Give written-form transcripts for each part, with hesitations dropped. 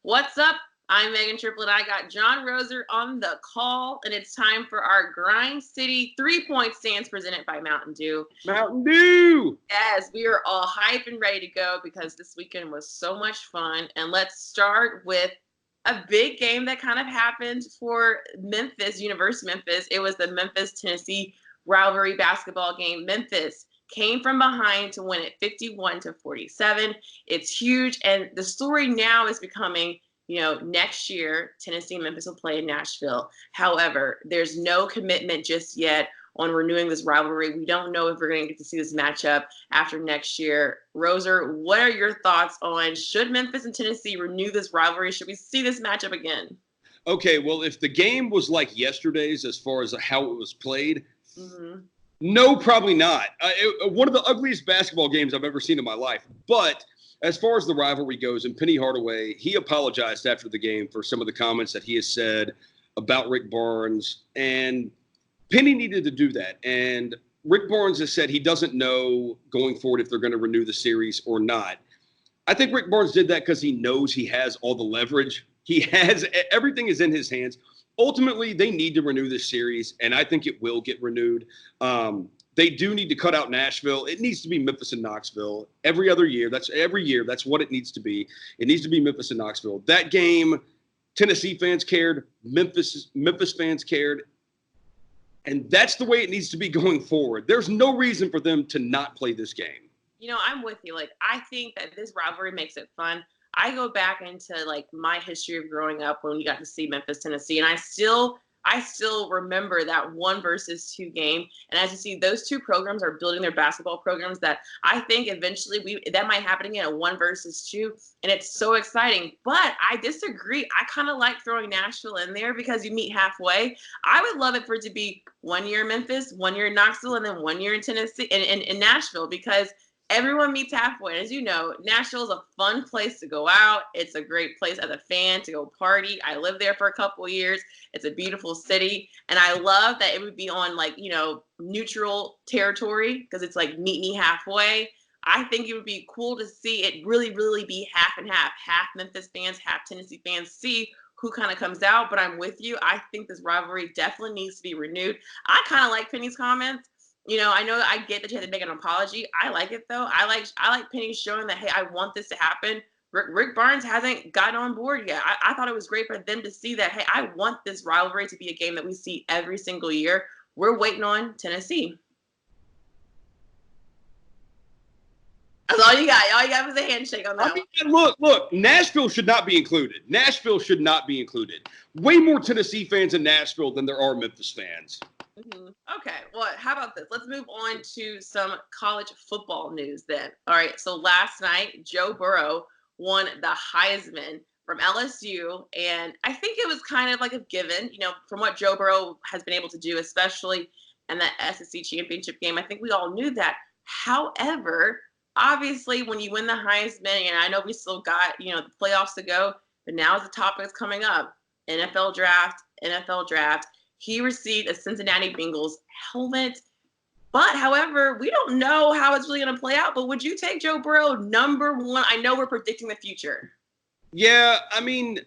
What's up? I'm Meghan Triplett. I got John Roser on the call, and it's time for our Grind City 3-point stance presented by Mountain Dew. Mountain Dew! Yes, we are all hyped and ready to go because this weekend was so much fun. And let's start with a big game that kind of happened for Memphis, University of Memphis. It was the Memphis-Tennessee rivalry basketball game. Memphis came from behind to win it 51-47. It's huge. And the story now is becoming, next year, Tennessee and Memphis will play in Nashville. However, there's no commitment just yet on renewing this rivalry. We don't know if we're going to get to see this matchup after next year. Roser, what are your thoughts on should Memphis and Tennessee renew this rivalry? Should we see this matchup again? Okay, well, if the game was like yesterday's as far as how it was played, no, probably not. One of the ugliest basketball games I've ever seen in my life. But as far as the rivalry goes, and Penny Hardaway, he apologized after the game for some of the comments that he has said about Rick Barnes. And Penny needed to do that. And Rick Barnes has said he doesn't know going forward if they're going to renew the series or not. I think Rick Barnes did that because he knows he has all the leverage. Everything is in his hands. Ultimately, they need to renew this series, and I think it will get renewed. They do need to cut out Nashville. It needs to be Memphis and Knoxville every year. That's what it needs to be. It needs to be Memphis and Knoxville. That game, Tennessee fans cared. Memphis fans cared. And that's the way it needs to be going forward. There's no reason for them to not play this game. I'm with you. I think that this rivalry makes it fun. I go back into my history of growing up when we got to see Memphis, Tennessee, and I still remember that 1-2 game. And as you see, those two programs are building their basketball programs that I think eventually that might happen again at 1-2, and it's so exciting. But I disagree. I kind of like throwing Nashville in there because you meet halfway. I would love it for it to be 1 year in Memphis, 1 year in Knoxville, and then 1 year in Tennessee in Nashville, because everyone meets halfway. As you know, Nashville is a fun place to go out. It's a great place as a fan to go party. I lived there for a couple of years. It's a beautiful city. And I love that it would be on neutral territory because it's meet me halfway. I think it would be cool to see it really, really be half and half. Half Memphis fans, half Tennessee fans, see who kind of comes out. But I'm with you. I think this rivalry definitely needs to be renewed. I kind of like Penny's comments. I know I get that you had to make an apology. I like it though. I like Penny showing that, hey, I want this to happen. Rick Barnes hasn't gotten on board yet. I thought it was great for them to see that, hey, I want this rivalry to be a game that we see every single year. We're waiting on Tennessee. That's all you got. All you got was a handshake on that one. Look, Nashville should not be included. Nashville should not be included. Way more Tennessee fans in Nashville than there are Memphis fans. Okay, well, how about this? Let's move on to some college football news then. All right, so last night, Joe Burrow won the Heisman from LSU, and I think it was kind of like a given, from what Joe Burrow has been able to do, especially in the SEC championship game. I think we all knew that. However, obviously, when you win the Heisman, and I know we still got, the playoffs to go, but now the topic is coming up, NFL draft. He received a Cincinnati Bengals helmet. But, however, we don't know how it's really going to play out. But would you take Joe Burrow number one? I know we're predicting the future. Yeah, I mean,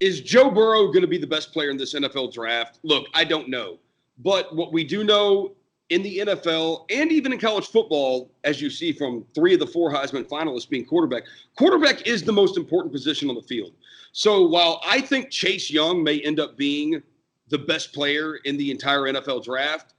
is Joe Burrow going to be the best player in this NFL draft? Look, I don't know. But what we do know in the NFL and even in college football, as you see from 3 of the 4 Heisman finalists being quarterback is the most important position on the field. So while I think Chase Young may end up being the best player in the entire NFL draft,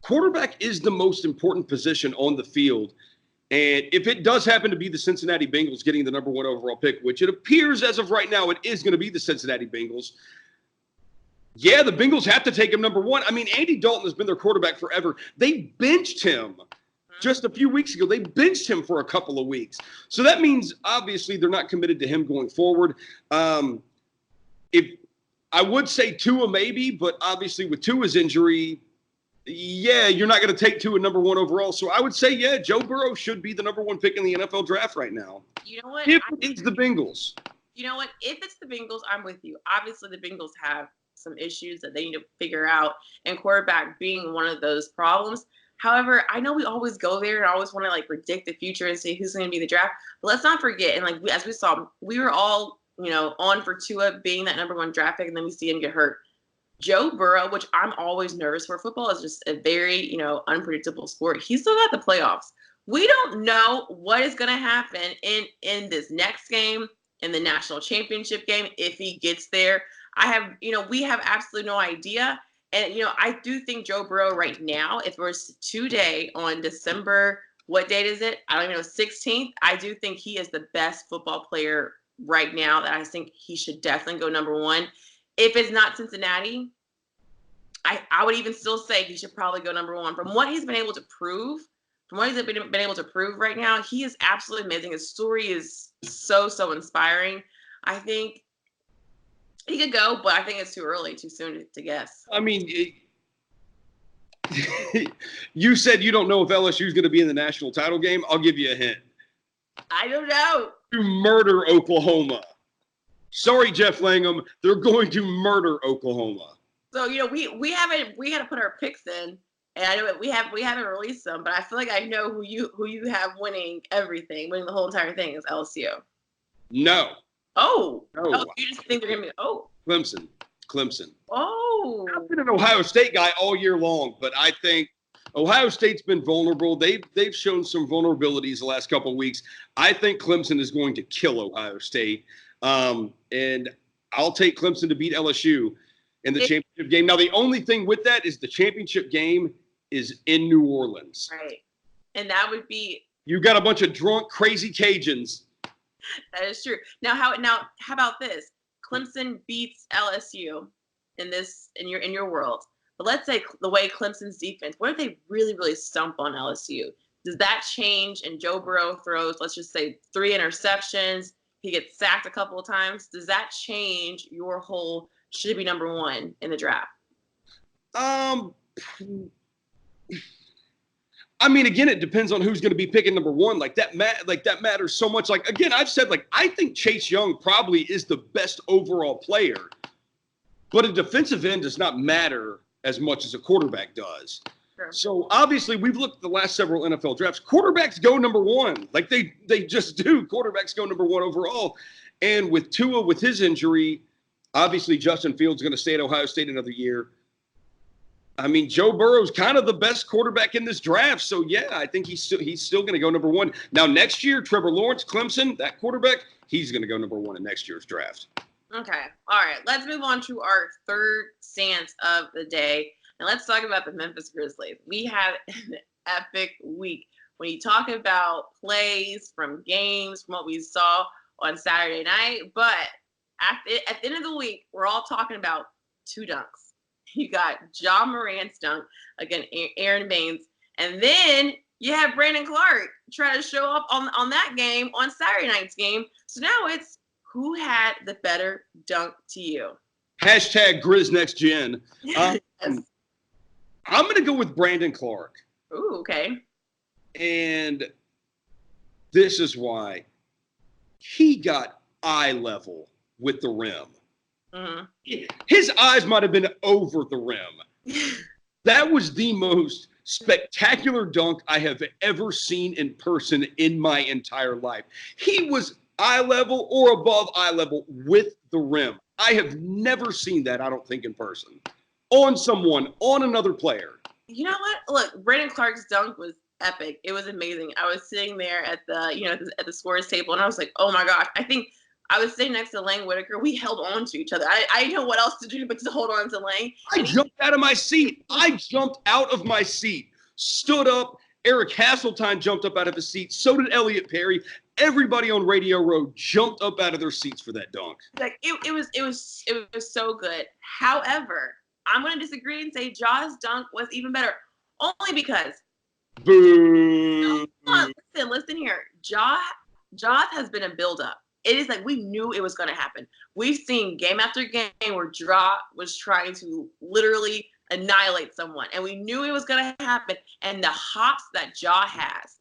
quarterback is the most important position on the field. And if it does happen to be the Cincinnati Bengals getting the number 1 overall pick, which it appears as of right now it is going to be the Cincinnati Bengals, yeah, the Bengals have to take him number 1. I mean, Andy Dalton has been their quarterback forever. They benched him just a few weeks ago. They benched him for a couple of weeks. So that means, obviously, they're not committed to him going forward. If I would say Tua maybe, but obviously with Tua's injury, yeah, you're not going to take Tua number 1 overall. So I would say, yeah, Joe Burrow should be the number 1 pick in the NFL draft right now. You know what? If it's the Bengals. You know what? If it's the Bengals, I'm with you. Obviously, the Bengals have some issues that they need to figure out, and quarterback being one of those problems. However, I know we always go there and always want to like predict the future and say who's going to be the draft. But let's not forget, and like as we saw, we were all on for Tua being that number 1 draft pick, and then we see him get hurt. Joe Burrow, which I'm always nervous for. Football is just a very unpredictable sport. He's still got the playoffs. We don't know what is going to happen in this next game, in the national championship game, if he gets there. We have absolutely no idea. And, I do think Joe Burrow right now, if we're today on December, what date is it? I don't even know, 16th. I do think he is the best football player right now that I think he should definitely go number 1. If it's not Cincinnati, I would even still say he should probably go number 1. From what he's been able to prove, right now, he is absolutely amazing. His story is so inspiring. I think he could go, but I think it's too soon to guess. I mean, you said you don't know if LSU is going to be in the national title game. I'll give you a hint. I don't know. To murder Oklahoma. Sorry, Jeff Langham. They're going to murder Oklahoma. So we got to put our picks in, and I know we haven't released them, but I feel like I know who you have winning everything, winning the whole entire thing is LSU. No. Oh, you just think they're going to be, Clemson. Oh. I've been an Ohio State guy all year long, but I think Ohio State's been vulnerable. They've shown some vulnerabilities the last couple of weeks. I think Clemson is going to kill Ohio State, and I'll take Clemson to beat LSU in the championship game. Now, the only thing with that is the championship game is in New Orleans. Right, and that would be – you got a bunch of drunk, crazy Cajuns. That is true. Now, how about this? Clemson beats LSU in your world. But let's say the way Clemson's defense, what if they really, really stump on LSU? Does that change? And Joe Burrow throws, let's just say, 3 interceptions. He gets sacked a couple of times. Does that change your whole should be number 1 in the draft? I mean, again, it depends on who's going to be picking number 1. That matters so much. Again, I've said, I think Chase Young probably is the best overall player, but a defensive end does not matter as much as a quarterback does. Sure. So obviously, we've looked at the last several NFL drafts. Quarterbacks go number 1. They just do. Quarterbacks go number 1 overall. And with Tua, with his injury, obviously Justin Fields is going to stay at Ohio State another year. I mean, Joe Burrow's kind of the best quarterback in this draft. So, yeah, I think he's still going to go number 1. Now, next year, Trevor Lawrence, Clemson, that quarterback, he's going to go number 1 in next year's draft. Okay. All right. Let's move on to our third stance of the day. And let's talk about the Memphis Grizzlies. We had an epic week. When you talk about plays from games, from what we saw on Saturday night. But at the end of the week, we're all talking about 2 dunks. You got Ja Morant's dunk against Aaron Baines. And then you have Brandon Clarke try to show up on that game, on Saturday night's game. So now it's who had the better dunk to you? Hashtag GrizzNextGen. Yes. I'm going to go with Brandon Clarke. Ooh, okay. And this is why he got eye level with the rim. Mm-hmm. His eyes might have been over the rim. That was the most spectacular dunk I have ever seen in person in my entire life. He was eye level or above eye level with the rim. I have never seen that, I don't think, in person. On another player. You know what? Look, Brandon Clarke's dunk was epic. It was amazing. I was sitting there at the scorer's table, and I was like, oh my gosh. I think I was sitting next to Lang Whitaker. We held on to each other. I didn't know what else to do but to hold on to Lang. I jumped out of my seat. Stood up. Eric Hasseltine jumped up out of his seat. So did Elliot Perry. Everybody on Radio Row jumped up out of their seats for that dunk. It was so good. However, I'm going to disagree and say Ja's dunk was even better. Only because. Boo. Listen here. Ja has been a build-up. It is like we knew it was going to happen. We've seen game after game where Ja was trying to literally annihilate someone. And we knew it was going to happen. And the hops that Ja has.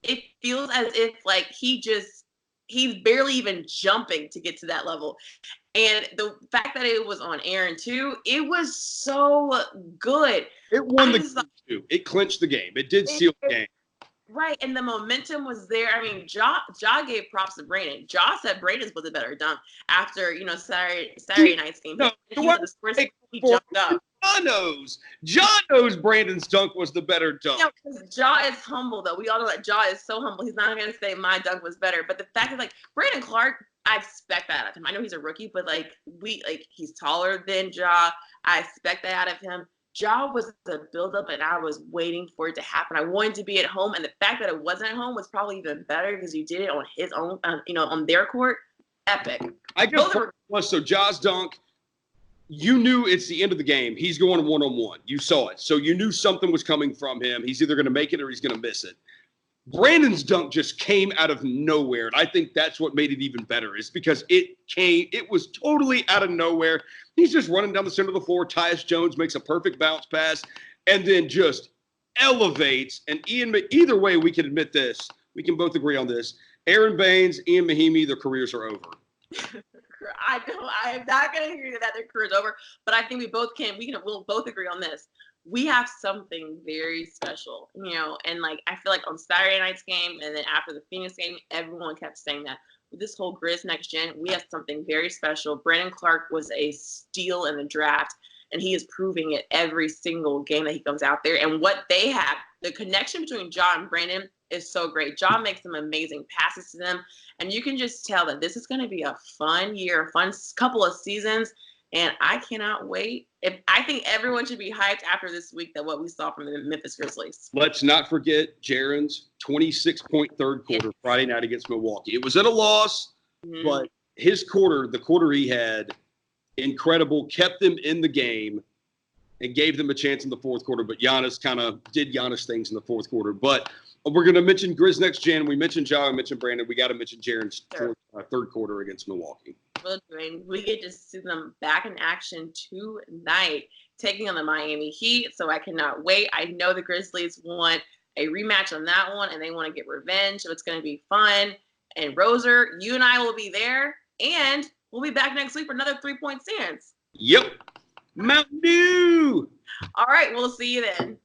It feels as if he just he's barely even jumping to get to that level. And the fact that it was on Aaron too, it was so good. It won the game too. It clinched the game. It did seal the game. Right, and the momentum was there. I mean, Ja gave props to Brandon. Ja said Brandon's was a better dunk after, Saturday night's game. No, he jumped up. Ja knows Brandon's dunk was the better dunk. Yeah, because Ja is humble, though. We all know that Ja is so humble. He's not going to say my dunk was better. But the fact is, Brandon Clarke, I expect that out of him. I know he's a rookie, but, he's taller than Ja. I expect that out of him. Ja was the buildup, and I was waiting for it to happen. I wanted to be at home, and the fact that it wasn't at home was probably even better because you did it on his own, on their court. Epic. I guess so. Ja's dunk, you knew it's the end of the game. He's going one-on-one. You saw it. So you knew something was coming from him. He's either going to make it or he's going to miss it. Brandon's dunk just came out of nowhere, and I think that's what made it even better is because it was totally out of nowhere. He's just running down the center of the floor. Tyus Jones makes a perfect bounce pass and then just elevates. And either way, we can admit this. We can both agree on this. Aaron Baines, Ian Mahimi, their careers are over. I am not going to agree that their career's over, but I think we'll both agree on this. We have something very special, and I feel like on Saturday night's game and then after the Phoenix game, everyone kept saying that. With this whole Grizz Next Gen, we have something very special. Brandon Clarke was a steal in the draft, and he is proving it every single game that he comes out there. And what they have, the connection between Ja and Brandon is so great. Ja makes some amazing passes to them, and you can just tell that this is going to be a fun year, a fun couple of seasons. And I cannot wait. I think everyone should be hyped after this week that what we saw from the Memphis Grizzlies. Let's not forget Jaren's 26-point third quarter Friday night against Milwaukee. It was at a loss, but his quarter, the quarter he had, incredible, kept them in the game and gave them a chance in the fourth quarter. But Giannis kind of did Giannis things in the fourth quarter. But we're going to mention Grizz Next Gen. We mentioned Ja, we mentioned Brandon. We got to mention Jaren's third quarter against Milwaukee. We get to see them back in action tonight, taking on the Miami Heat. So I cannot wait. I know the Grizzlies want a rematch on that one, and they want to get revenge. So it's going to be fun. And Roser, you and I will be there, and we'll be back next week for another 3-point stance. Yep. Mountain Dew. All right. We'll see you then.